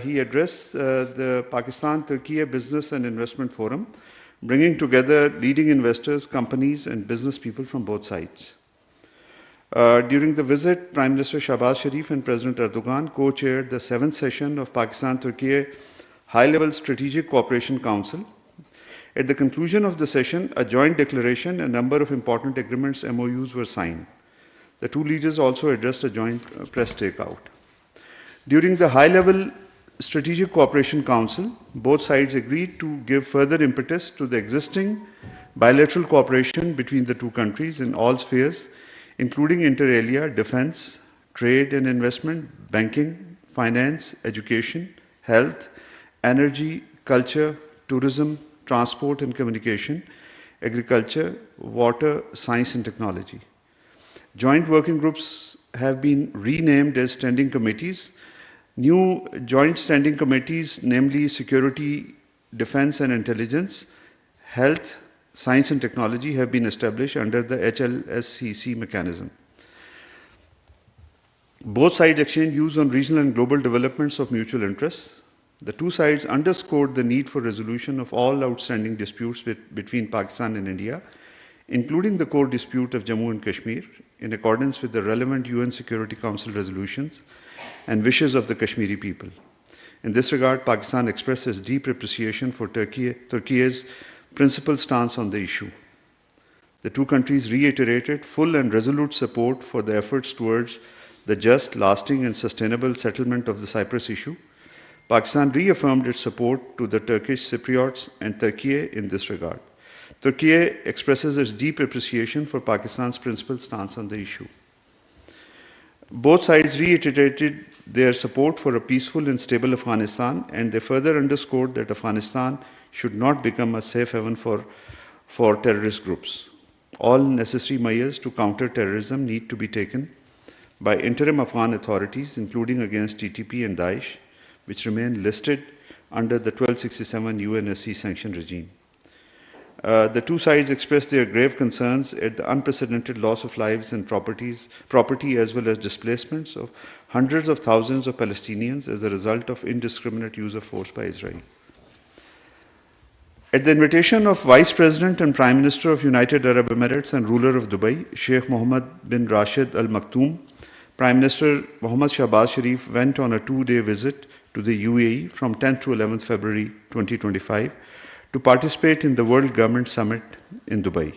he addressed the Pakistan-Turkey Business and Investment Forum, bringing together leading investors, companies, and business people from both sides. During the visit, Prime Minister Shahbaz Sharif and President Erdogan co-chaired the 7th session of Pakistan-Turkey High-Level Strategic Cooperation Council. At the conclusion of the session, a joint declaration and a number of important agreements, MOUs, were signed. The two leaders also addressed a joint press takeout. During the High-Level Strategic Cooperation Council, both sides agreed to give further impetus to the existing bilateral cooperation between the two countries in all spheres, including inter alia, defense, trade and investment, banking, finance, education, health, energy, culture, tourism, transport and communication, agriculture, water, science and technology. Joint working groups have been renamed as standing committees. New joint standing committees, namely security, defense and intelligence, health, science and technology, have been established under the HLSCC mechanism. Both sides exchanged views on regional and global developments of mutual interest. The two sides underscored the need for resolution of all outstanding disputes between Pakistan and India, including the core dispute of Jammu and Kashmir, in accordance with the relevant UN Security Council resolutions and wishes of the Kashmiri people. In this regard, Pakistan expresses deep appreciation for Turkey's principled stance on the issue. The two countries reiterated full and resolute support for the efforts towards the just, lasting and sustainable settlement of the Cyprus issue. Pakistan reaffirmed its support to the Turkish Cypriots and Turkey in this regard. Turkey expresses its deep appreciation for Pakistan's principled stance on the issue. Both sides reiterated their support for a peaceful and stable Afghanistan, and they further underscored that Afghanistan should not become a safe haven for terrorist groups. All necessary measures to counter terrorism need to be taken by interim Afghan authorities, including against TTP and Daesh, which remain listed under the 1267 UNSC sanction regime. The two sides expressed their grave concerns at the unprecedented loss of lives and property as well as displacements of hundreds of thousands of Palestinians as a result of indiscriminate use of force by Israel. At the invitation of Vice President and Prime Minister of United Arab Emirates and ruler of Dubai, Sheikh Mohammed bin Rashid Al Maktoum, Prime Minister Mohammad Shahbaz Sharif went on a 2-day visit to the UAE from 10th to 11th February 2025 to participate in the World Government Summit in Dubai.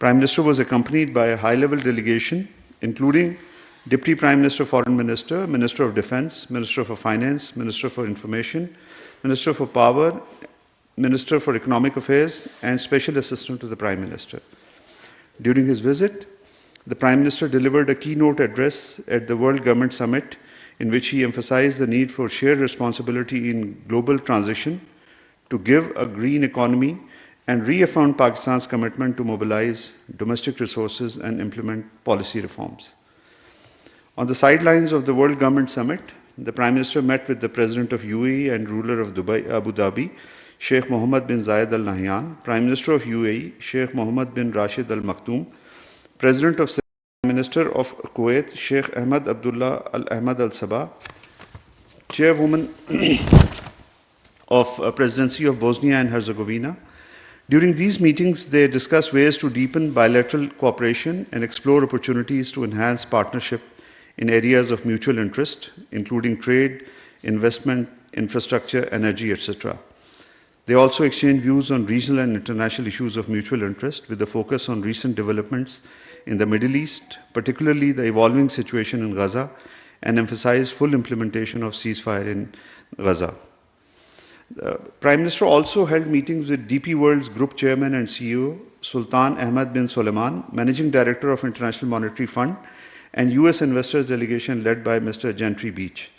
Prime Minister was accompanied by a high-level delegation, including Deputy Prime Minister, Foreign Minister, Minister of Defense, Minister for Finance, Minister for Information, Minister for Power, Minister for Economic Affairs, and Special Assistant to the Prime Minister. During his visit, the Prime Minister delivered a keynote address at the World Government Summit in which he emphasized the need for shared responsibility in global transition to give a green economy and reaffirmed Pakistan's commitment to mobilize domestic resources and implement policy reforms. On the sidelines of the World Government Summit, the Prime Minister met with the President of UAE and ruler of Dubai, Abu Dhabi, Sheikh Mohammed bin Zayed Al Nahyan, Prime Minister of UAE, Sheikh Mohammed bin Rashid Al Maktoum, President of Prime Minister of Kuwait, Sheikh Ahmed Abdullah Al Ahmed Al Sabah, Chairwoman of Presidency of Bosnia and Herzegovina. During these meetings, they discussed ways to deepen bilateral cooperation and explore opportunities to enhance partnership in areas of mutual interest, including trade, investment, infrastructure, energy, etc. They also exchanged views on regional and international issues of mutual interest, with a focus on recent developments in the Middle East, particularly the evolving situation in Gaza, and emphasized full implementation of ceasefire in Gaza. The Prime Minister also held meetings with DP World's Group Chairman and CEO, Sultan Ahmed bin Suleiman, Managing Director of International Monetary Fund, and US investors delegation led by Mr. Gentry Beach.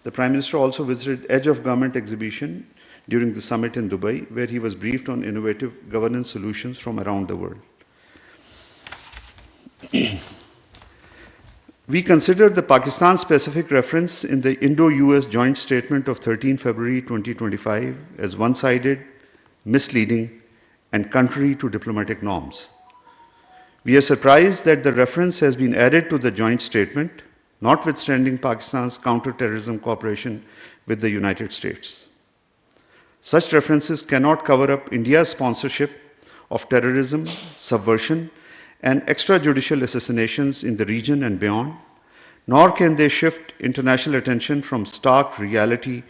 The Prime Minister also visited Edge of Government exhibition during the summit in Dubai, where he was briefed on innovative governance solutions from around the world. We considered the Pakistan-specific reference in the Indo-US joint statement of 13 February 2025 as one-sided, misleading, and contrary to diplomatic norms. We are surprised that the reference has been added to the joint statement notwithstanding Pakistan's counter-terrorism cooperation with the United States. Such references cannot cover up India's sponsorship of terrorism, subversion, and extrajudicial assassinations in the region and beyond, nor can they shift international attention from stark reality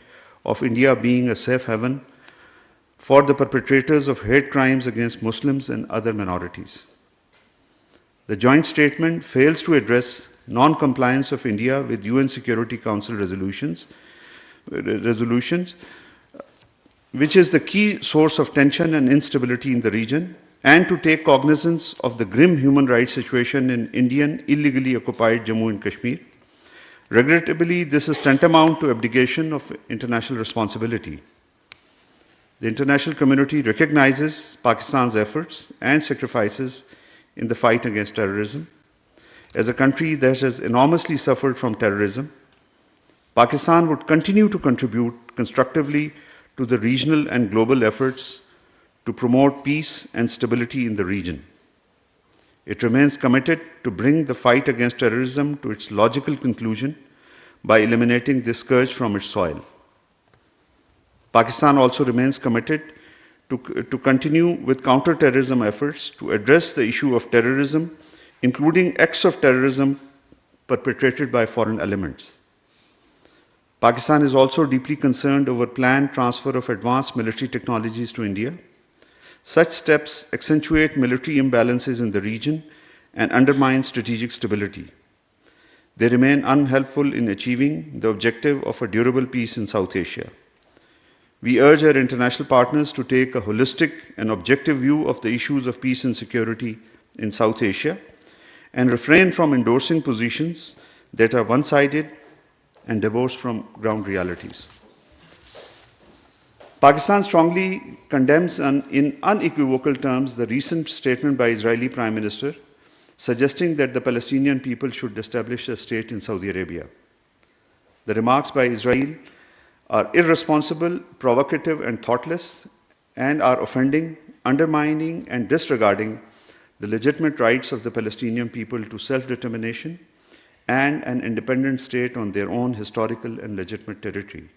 of India being a safe haven for the perpetrators of hate crimes against Muslims and other minorities. The joint statement fails to address non-compliance of India with UN Security Council resolutions, which is the key source of tension and instability in the region, and to take cognizance of the grim human rights situation in Indian illegally occupied Jammu and Kashmir. Regrettably, this is tantamount to abdication of international responsibility. The international community recognizes Pakistan's efforts and sacrifices in the fight against terrorism. As a country that has enormously suffered from terrorism, Pakistan would continue to contribute constructively to the regional and global efforts to promote peace and stability in the region. It remains committed to bring the fight against terrorism to its logical conclusion by eliminating this scourge from its soil. Pakistan also remains committed to continue with counter-terrorism efforts to address the issue of terrorism, including acts of terrorism perpetrated by foreign elements. Pakistan is also deeply concerned over planned transfer of advanced military technologies to India. Such steps accentuate military imbalances in the region and undermine strategic stability. They remain unhelpful in achieving the objective of a durable peace in South Asia. We urge our international partners to take a holistic and objective view of the issues of peace and security in South Asia and refrain from endorsing positions that are one-sided and divorced from ground realities. Pakistan strongly condemns in unequivocal terms the recent statement by Israeli Prime Minister suggesting that the Palestinian people should establish a state in Saudi Arabia. The remarks by Israel are irresponsible, provocative, and thoughtless, and are offending, undermining, and disregarding the legitimate rights of the Palestinian people to self-determination and an independent state on their own historical and legitimate territory.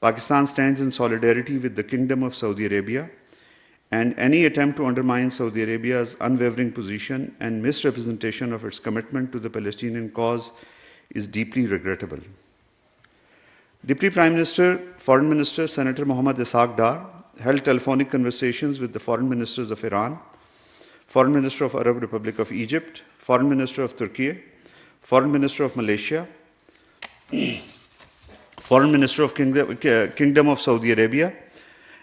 Pakistan stands in solidarity with the Kingdom of Saudi Arabia, and any attempt to undermine Saudi Arabia's unwavering position and misrepresentation of its commitment to the Palestinian cause is deeply regrettable. Deputy Prime Minister, Foreign Minister Senator Mohammad Ishaq Dar held telephonic conversations with the Foreign Ministers of Iran, Foreign Minister of Arab Republic of Egypt, Foreign Minister of Turkey, Foreign Minister of Malaysia, Foreign Minister of Kingdom of Saudi Arabia,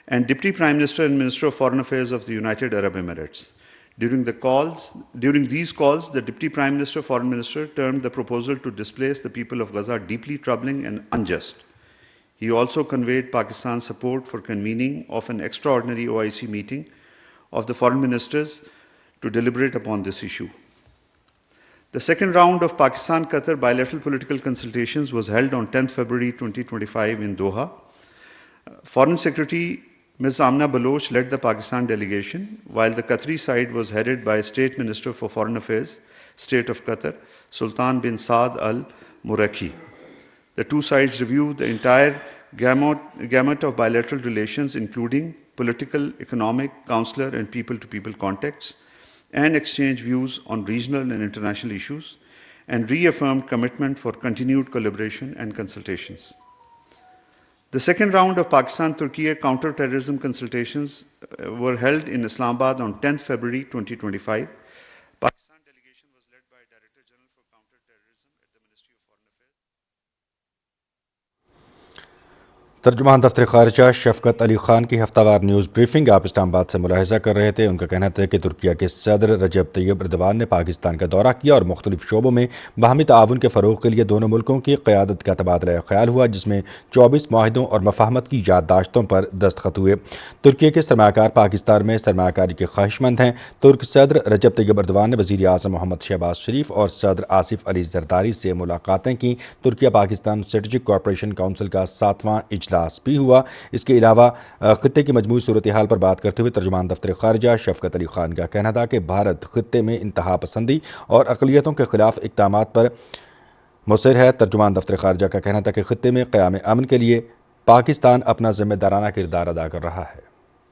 and Deputy Prime Minister and Minister of Foreign Affairs of the United Arab Emirates. During these calls, the Deputy Prime Minister, Foreign Minister termed the proposal to displace the people of Gaza deeply troubling and unjust. He also conveyed Pakistan's support for convening of an extraordinary OIC meeting of the foreign ministers to deliberate upon this issue. The second round of Pakistan-Qatar bilateral political consultations was held on 10th February 2025 in Doha. Foreign Secretary Ms. Amna Baloch led the Pakistan delegation, while the Qatari side was headed by State Minister for Foreign Affairs, State of Qatar, Sultan bin Saad Al Muraki. The two sides reviewed the entire gamut of bilateral relations, including political, economic, consular, and people-to-people contacts, and exchanged views on regional and international issues, and reaffirmed commitment for continued collaboration and consultations. The second round of Pakistan-Turkey counter-terrorism consultations were held in Islamabad on 10th February 2025. Pakistan delegation was led by Director General for Counter-Terrorism at the Ministry of Foreign Affairs. ترجمان دفتر خارجہ شفقت علی خان کی ہفتہ وار news briefing آپ اسلام آباد سے ملاحظہ کر رہے تھے. ان کا کہنا تھا کہ ترکیہ کے صدر رجب طیب ایردوان نے پاکستان کا دورہ کیا اور مختلف شعبوں میں باہمی تعاون کے فروغ کے لیے دونوں ملکوں کی قیادت کا تبادلہ خیال ہوا، جس میں 24 معاہدوں اور مفاہمت کی یادداشتوں پر دستخط ہوئے. ترکیہ کے سرمایہ کار پاکستان میں سرمایہ کاری کے خواہش مند ہیں. ترک صدر رجب طیب ایردوان نے وزیر اعظم محمد شہباز شریف اور صدر آصف علی زرداری سے ملاقاتیں کی. Türkiye Pakistan strategic cooperation council کا 7واں اجلاس بھی ہوا. اس کے علاوہ خطے کی مجموعی صورتحال پر بات کرتے ہوئے ترجمان دفتر خارجہ شفقت علی خان کا کہنا تھا کہ بھارت خطے میں انتہا پسندی اور اقلیتوں کے خلاف اقدامات پر مصر ہے۔ ترجمان دفتر خارجہ کا کہنا تھا کہ خطے میں قیام امن کے لیے پاکستان اپنا ذمہ دارانہ کردار ادا کر رہا ہے۔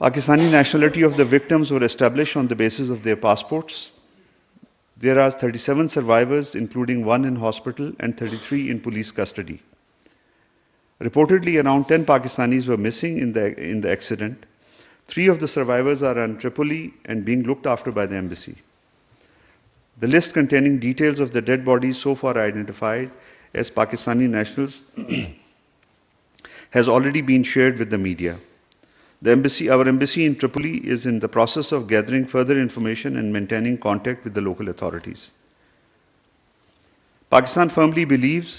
Pakistani nationality of the victims were established on the basis of their passports. There are 37 survivors, including one in hospital and 33 in police custody. Reportedly, around 10 Pakistanis were missing in the accident. 3 of the survivors are in Tripoli and being looked after by the embassy. The list containing details of the dead bodies so far identified as Pakistani nationals has already been shared with the media. Our embassy in Tripoli is in the process of gathering further information and maintaining contact with the local authorities. Pakistan firmly believes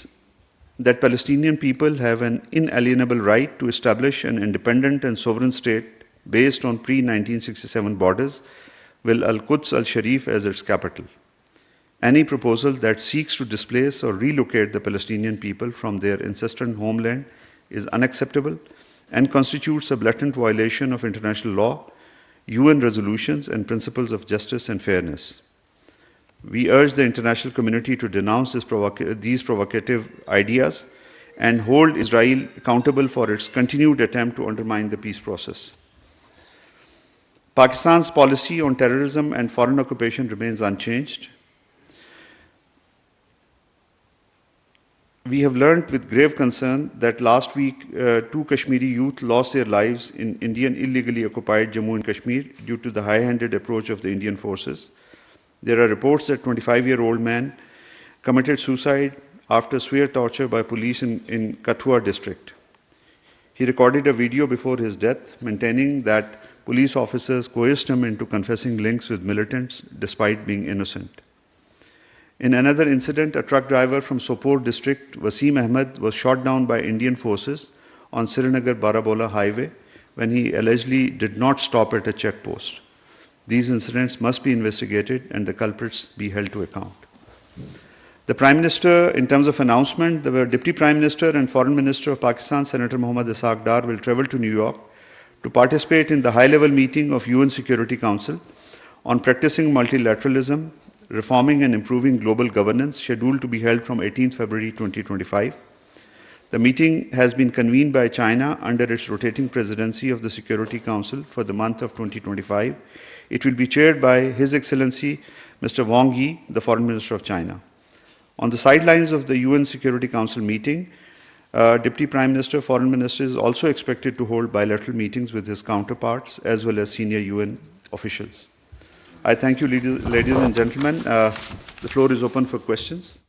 that Palestinian people have an inalienable right to establish an independent and sovereign state based on pre-1967 borders with Al-Quds al-Sharif as its capital. Any proposal that seeks to displace or relocate the Palestinian people from their ancestral homeland is unacceptable and constitutes a blatant violation of international law, UN resolutions, and principles of justice and fairness. We urge the international community to denounce these provocative ideas and hold Israel accountable for its continued attempt to undermine the peace process. Pakistan's policy on terrorism and foreign occupation remains unchanged. We have learned with grave concern that last week 2 Kashmiri youth lost their lives in Indian illegally occupied Jammu and Kashmir due to the high-handed approach of the Indian forces. There are reports that 25-year-old man committed suicide after severe torture by police in Kathua district. He recorded a video before his death, maintaining that police officers coerced him into confessing links with militants despite being innocent. In another incident, a truck driver from Sopore district, Wasim Ahmed, was shot down by Indian forces on Srinagar-Barabola highway when he allegedly did not stop at a checkpost. These incidents must be investigated and the culprits be held to account. The Prime Minister, in terms of announcement, the Deputy Prime Minister and Foreign Minister of Pakistan, Senator Mohammad Ishaq Dar, will travel to New York to participate in the high-level meeting of UN Security Council on practicing multilateralism, reforming and improving global governance, scheduled to be held from 18th February 2025. The meeting has been convened by China under its rotating presidency of the Security Council for the month of 2025. It will be chaired by His Excellency Mr. Wang Yi, the Foreign Minister of China. On the sidelines of the UN Security Council meeting, Deputy Prime Minister, Foreign Minister is also expected to hold bilateral meetings with his counterparts as well as senior UN officials. I thank you, ladies and gentlemen. The floor is open for questions.